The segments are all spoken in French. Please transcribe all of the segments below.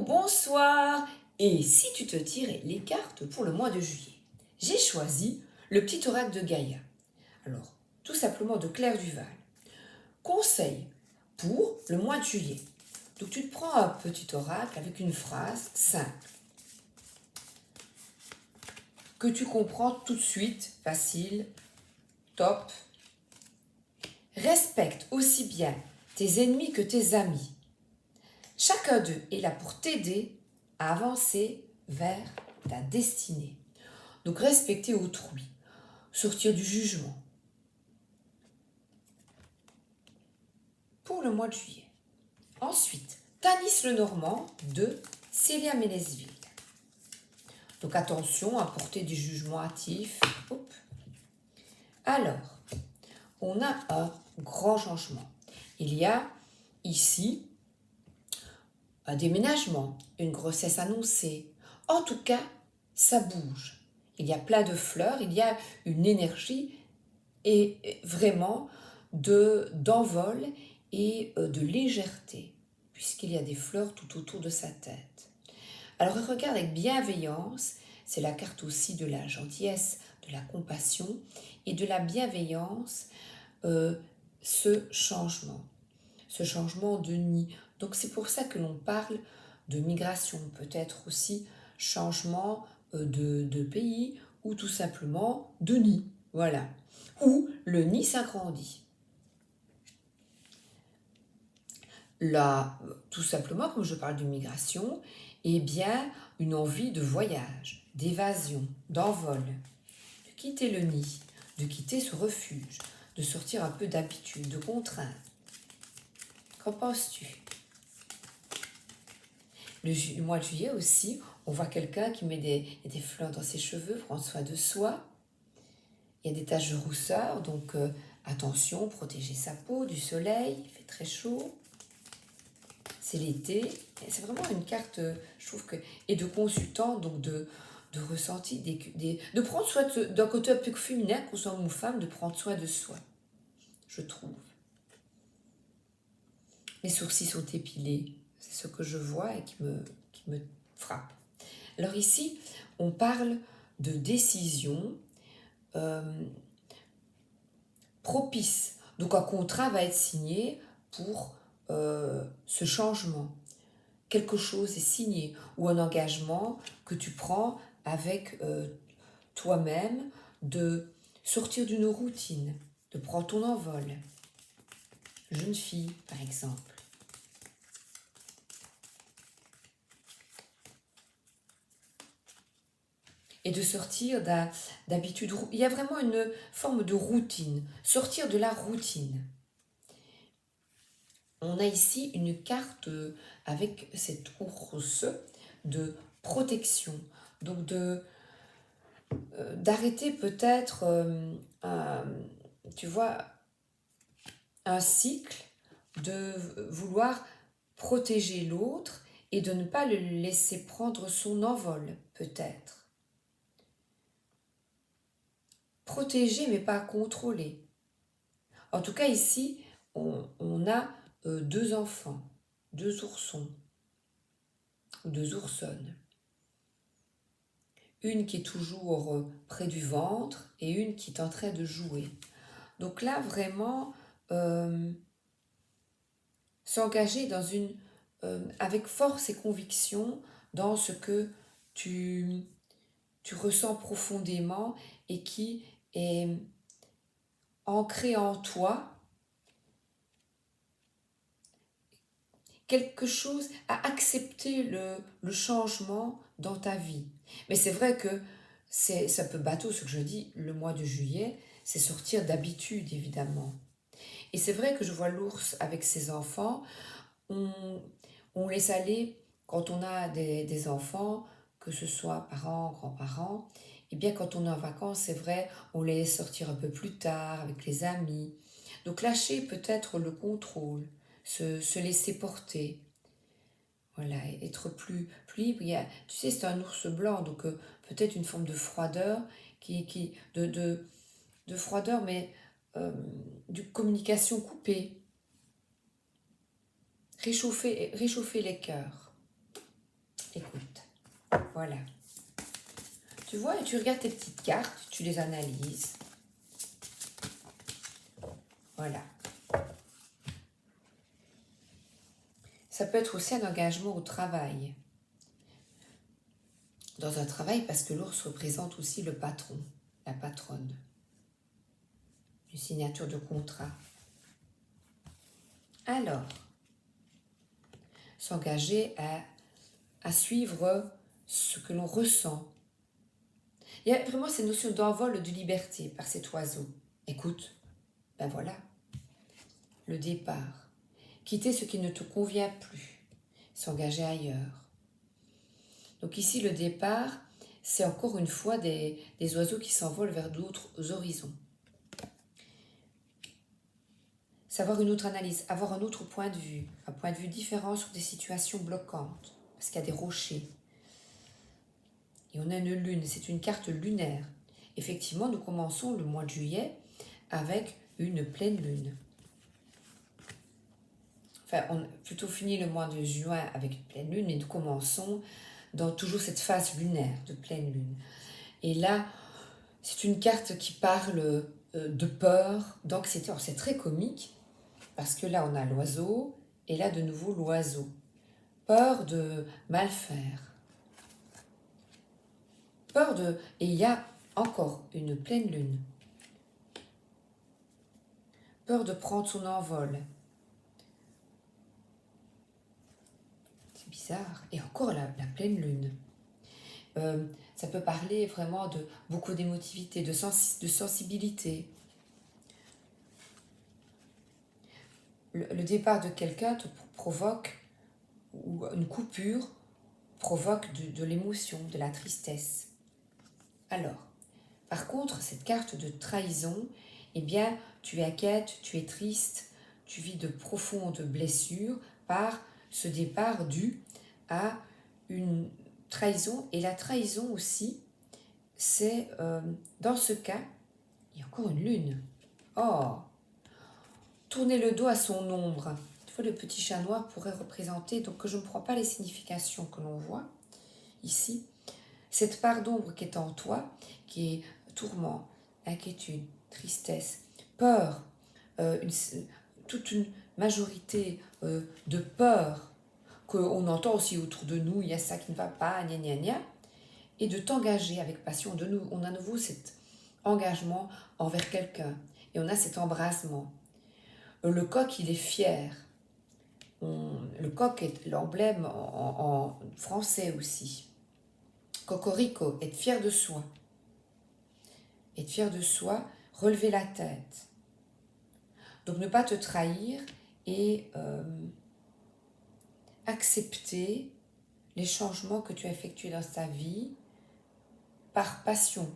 bonsoir. Et si tu te tirais les cartes pour le mois de juillet? J'ai choisi le petit oracle de Gaïa. Alors, tout simplement de Claire Duval. Conseil pour le mois de juillet. Donc tu te prends un petit oracle avec une phrase simple que tu comprends tout de suite, facile, top. Respecte aussi bien tes ennemis que tes amis. Chacun d'eux est là pour t'aider à avancer vers ta destinée. Donc respecter autrui, sortir du jugement. Pour le mois de juillet. Ensuite, Tanis le Normand de Célia Ménesville. Donc attention à porter des jugements hâtifs. Hop. Alors, on a un grand changement. Il y a ici un déménagement, une grossesse annoncée. En tout cas, ça bouge. Il y a plein de fleurs, il y a une énergie et vraiment d'envol et de légèreté, puisqu'il y a des fleurs tout autour de sa tête. Alors il regarde avec bienveillance, c'est la carte aussi de la gentillesse, de la compassion et de la bienveillance, ce changement de nid. Donc c'est pour ça que l'on parle de migration, peut-être aussi changement de pays ou tout simplement de nid. Voilà. Où le nid s'agrandit. Là, tout simplement, comme je parle de migration, eh bien, une envie de voyage, d'évasion, d'envol, de quitter le nid, de quitter ce refuge, de sortir un peu d'habitude, de contraintes. Qu'en penses-tu? Le mois de juillet aussi, on voit quelqu'un qui met des fleurs dans ses cheveux, prend soin de soi. Il y a des taches de rousseur, donc attention, protéger sa peau du soleil, il fait très chaud. C'est l'été, c'est vraiment une carte, je trouve que, et de consultant, donc de ressenti, de prendre soin d'un côté un peu féminin, qu'on soit homme ou femme, de prendre soin de soi, je trouve. Mes sourcils sont épilés, c'est ce que je vois et qui me frappe. Alors ici, on parle de décision propice. Donc un contrat va être signé pour ce changement. Quelque chose est signé ou un engagement que tu prends avec toi-même de sortir d'une routine, de prendre ton envol. Jeune fille, par exemple. Et de sortir d'habitude. Il y a vraiment une forme de routine. Sortir de la routine. On a ici une carte avec cette ours de protection. Donc d'arrêter peut-être, tu vois, un cycle de vouloir protéger l'autre et de ne pas le laisser prendre son envol, peut-être. Protéger, mais pas contrôler. En tout cas, ici, on a deux enfants, deux oursons, ou deux oursonnes. Une qui est toujours près du ventre et une qui est en train de jouer. Donc là, vraiment, s'engager dans avec force et conviction dans ce que tu ressens profondément et qui est ancré en toi, quelque chose à accepter le changement dans ta vie. Mais c'est vrai que c'est un peu bateau ce que je dis, le mois de juillet, c'est sortir d'habitude évidemment. Et c'est vrai que je vois l'ours avec ses enfants, on laisse aller, quand on a des enfants, que ce soit parents, grands-parents, et bien quand on est en vacances, c'est vrai, on les laisse sortir un peu plus tard avec les amis. Donc lâcher peut-être le contrôle, se laisser porter. Voilà, être plus libre. Tu sais, c'est un ours blanc, donc peut-être une forme de froideur, de froideur, mais de communication coupée. Réchauffer les cœurs. Écoute, voilà. Tu vois, et tu regardes tes petites cartes, tu les analyses. Voilà. Ça peut être aussi un engagement au travail. Dans un travail, parce que l'ours représente aussi le patron, la patronne. Une signature de contrat. Alors, s'engager à suivre ce que l'on ressent. Il y a vraiment cette notion d'envol de liberté par cet oiseau. Écoute, ben voilà, le départ. Quitter ce qui ne te convient plus, s'engager ailleurs. Donc ici, le départ, c'est encore une fois des oiseaux qui s'envolent vers d'autres horizons. Savoir une autre analyse, avoir un autre point de vue différent sur des situations bloquantes, parce qu'il y a des rochers. Et on a une lune, c'est une carte lunaire. Effectivement, nous commençons le mois de juillet avec une pleine lune. Enfin, on a plutôt fini le mois de juin avec une pleine lune, mais nous commençons dans toujours cette phase lunaire de pleine lune. Et là, c'est une carte qui parle de peur, d'anxiété. Alors c'est très comique, parce que là on a l'oiseau, et là de nouveau l'oiseau. Peur de mal faire. Peur de... Et il y a encore une pleine lune. Peur de prendre son envol. C'est bizarre. Et encore la pleine lune. Ça peut parler vraiment de beaucoup d'émotivité, de sensibilité. Le départ de quelqu'un te provoque, ou une coupure provoque de l'émotion, de la tristesse. Alors, par contre, cette carte de trahison, eh bien, tu es inquiète, tu es triste, tu vis de profondes blessures par ce départ dû à une trahison. Et la trahison aussi, c'est, dans ce cas, il y a encore une lune. Oh, tourner le dos à son ombre. Tu vois, le petit chat noir pourrait représenter, donc je ne prends pas les significations que l'on voit ici, cette part d'ombre qui est en toi, qui est tourment, inquiétude, tristesse, peur, toute une majorité de peur qu'on entend aussi autour de nous, il y a ça qui ne va pas, gna gna gna, et de t'engager avec passion. On a à nouveau cet engagement envers quelqu'un, et on a cet embrasement. Le coq, il est fier. Le coq est l'emblème en français aussi. Cocorico, être fier de soi. Être fier de soi, relever la tête. Donc ne pas te trahir et accepter les changements que tu as effectués dans ta vie par passion.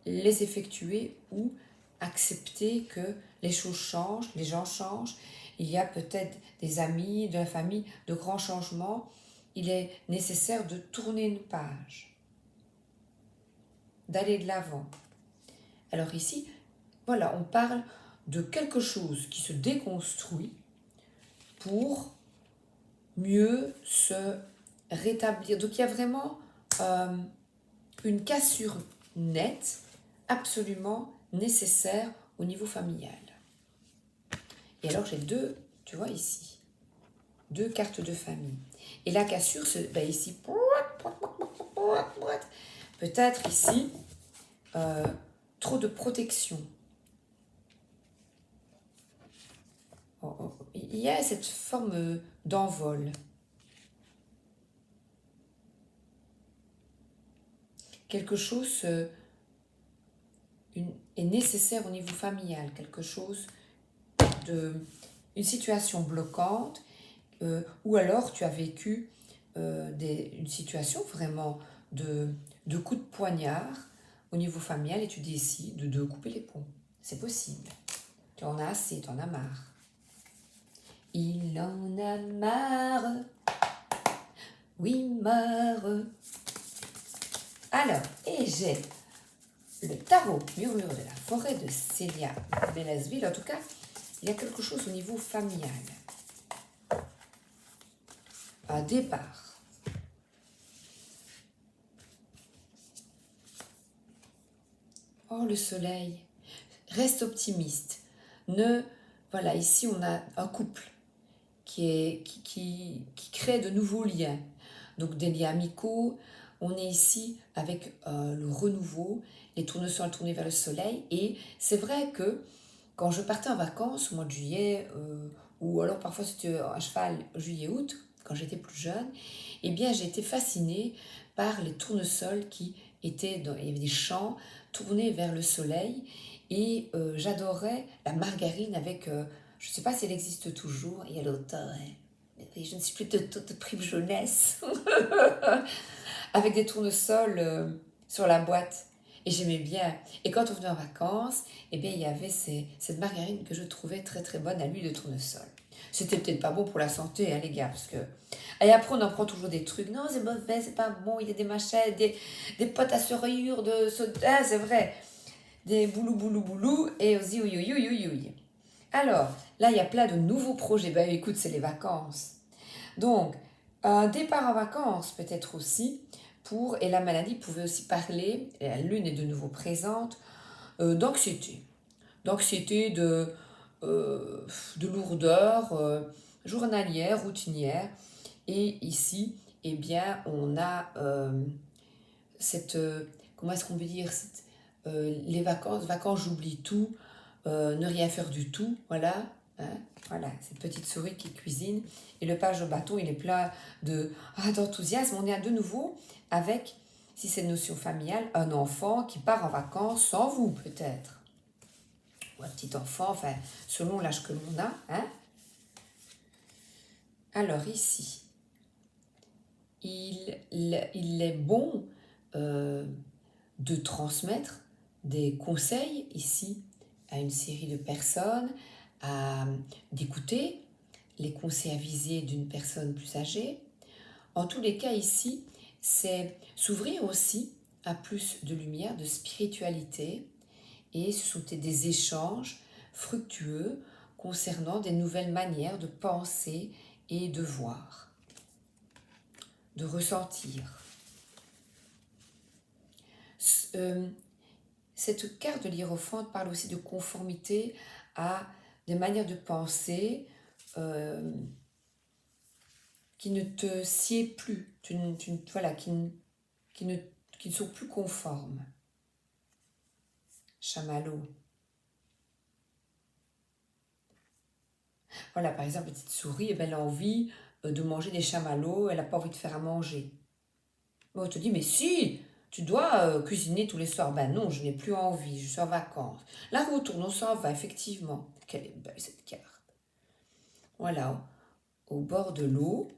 Les effectuer ou accepter que les choses changent, les gens changent. Il y a peut-être des amis, de la famille, de grands changements. Il est nécessaire de tourner une page, d'aller de l'avant. Alors ici, voilà, on parle de quelque chose qui se déconstruit pour mieux se rétablir. Donc il y a vraiment une cassure nette, absolument nécessaire au niveau familial. Et alors j'ai deux, tu vois ici, deux cartes de famille. Et la cassure, ben ici, peut-être ici, trop de protection. Il y a cette forme d'envol. Quelque chose est nécessaire au niveau familial, quelque chose une situation bloquante, ou alors tu as vécu une situation vraiment de coup de poignard au niveau familial et tu décides de couper les ponts. C'est possible. Tu en as assez, tu en as marre. Il en a marre. Oui, marre. Alors, et j'ai le tarot murmure de la forêt de Célia Mélesville. En tout cas, il y a quelque chose au niveau familial. Un départ. Oh, le soleil. Reste optimiste. Ne, voilà, ici on a un couple qui crée de nouveaux liens. Donc des liens amicaux. On est ici avec le renouveau, les tournesols tournés vers le soleil. Et c'est vrai que quand je partais en vacances au mois de juillet, ou alors parfois c'était à cheval juillet-août, quand j'étais plus jeune, eh bien j'ai été fascinée par les tournesols qui étaient il y avait des champs tournés vers le soleil et j'adorais la margarine avec, je ne sais pas si elle existe toujours, et à l'auteur, je ne suis plus de prime jeunesse, avec des tournesols sur la boîte. Et j'aimais bien. Et quand on venait en vacances, eh bien, il y avait cette margarine que je trouvais très très bonne à l'huile de tournesol. C'était peut-être pas bon pour la santé, hein, les gars, parce que... Et après, on en prend toujours des trucs. Non, c'est mauvais, c'est pas bon, il y a des machins, des potes à serrure, ah, c'est vrai. Des boulou boulou boulou, et aussi oui, oui, oui, oui, oui. Alors, là, il y a plein de nouveaux projets. Ben écoute, c'est les vacances. Donc, un départ en vacances peut-être aussi et la maladie pouvait aussi parler, et la lune est de nouveau présente, d'anxiété. D'anxiété, de lourdeur journalière, routinière. Et ici, eh bien, on a comment est-ce qu'on peut dire, les vacances, j'oublie tout, ne rien faire du tout, voilà, hein, voilà, cette petite souris qui cuisine, et le page au bâton, il est plein d'enthousiasme. On est à de nouveau avec, si c'est une notion familiale, un enfant qui part en vacances sans vous, peut-être, ou un petit enfant, enfin, selon l'âge que l'on a, hein. Alors ici, il est bon de transmettre des conseils ici à une série de personnes, d'écouter les conseils avisés d'une personne plus âgée. En tous les cas ici, c'est s'ouvrir aussi à plus de lumière, de spiritualité, et ce sont des échanges fructueux concernant des nouvelles manières de penser et de voir, de ressentir. Cette carte de l'Hiérophante parle aussi de conformité à des manières de penser qui ne te sied plus, voilà, qui ne sont plus conformes. Chamallow. Voilà, par exemple, la petite souris, elle a envie de manger des chamallows, elle n'a pas envie de faire à manger. Bon, on te dit, mais si, tu dois cuisiner tous les soirs. Ben non, je n'ai plus envie, je suis en vacances. La retourne, on s'en va, effectivement. Quelle est belle cette carte. Voilà, au bord de l'eau.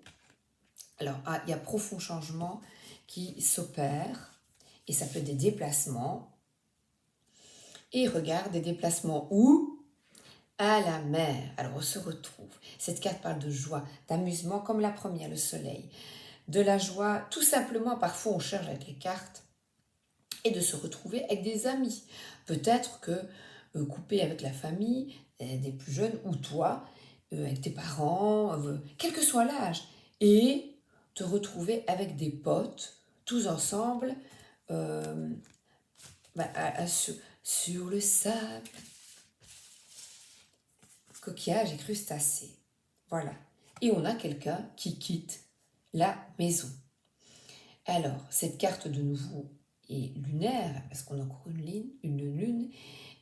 Alors, il y a profond changement qui s'opère, et ça peut être des déplacements. Et regarde, des déplacements où? À la mer. Alors, on se retrouve. Cette carte parle de joie, d'amusement, comme la première, le soleil. De la joie, tout simplement, parfois on cherche avec les cartes, et de se retrouver avec des amis. Peut-être que couper avec la famille, des plus jeunes, ou toi, avec tes parents, quel que soit l'âge. Et te retrouver avec des potes, tous ensemble, sur le sable, coquillages et crustacés. Voilà. Et on a quelqu'un qui quitte la maison. Alors, cette carte de nouveau est lunaire, parce qu'on a encore une lune,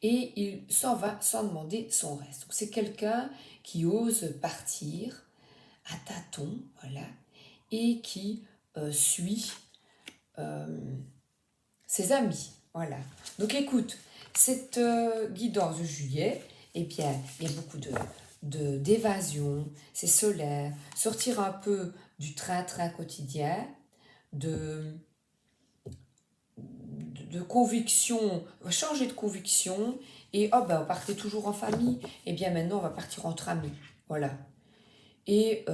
et il s'en va sans demander son reste. Donc, c'est quelqu'un qui ose partir à tâtons, voilà, et qui suit ses amis, voilà. Donc, écoute, cette guidance de juillet, eh bien, il y a beaucoup d'évasion, c'est solaire, sortir un peu du train-train quotidien, de conviction, changer de conviction, et oh ben on partait toujours en famille, et bien maintenant on va partir entre amis, voilà. Et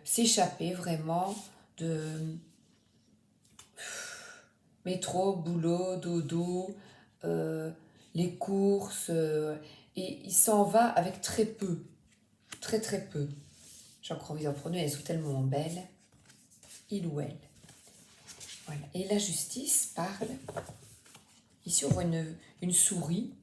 s'échapper vraiment de métro, boulot, dodo, les courses, et il s'en va avec très peu, très très peu. J'ai encore envie d'en prendre, elles sont tellement belles, il ou elle. Voilà. Et la justice parle Ici, on voit une souris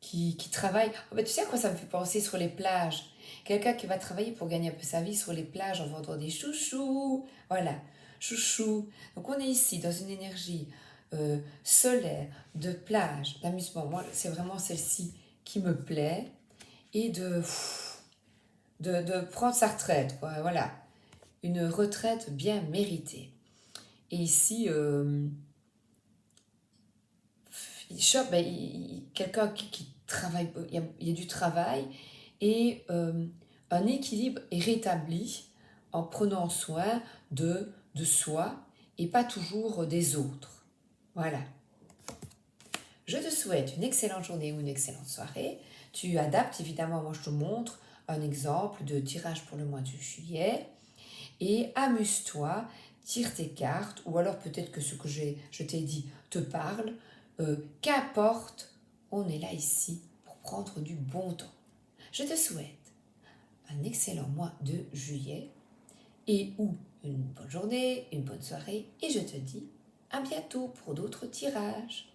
qui travaille. Oh, ben, tu sais à quoi ça me fait penser sur les plages? Quelqu'un qui va travailler pour gagner un peu sa vie sur les plages en vendant des chouchous. Voilà, chouchous. Donc on est ici dans une énergie solaire, de plage, d'amusement. Moi, c'est vraiment celle-ci qui me plaît. Et de prendre sa retraite, quoi. Voilà, une retraite bien méritée. Et ici, ben, quelqu'un qui travaille, il y a du travail et un équilibre est rétabli en prenant soin de soi et pas toujours des autres. Voilà. Je te souhaite une excellente journée ou une excellente soirée. Tu adaptes, évidemment, moi je te montre un exemple de tirage pour le mois de juillet. Et amuse-toi, tire tes cartes, ou alors peut-être que ce que je t'ai dit te parle. Qu'importe, on est là ici pour prendre du bon temps. Je te souhaite un excellent mois de juillet et ou une bonne journée, une bonne soirée, et je te dis à bientôt pour d'autres tirages.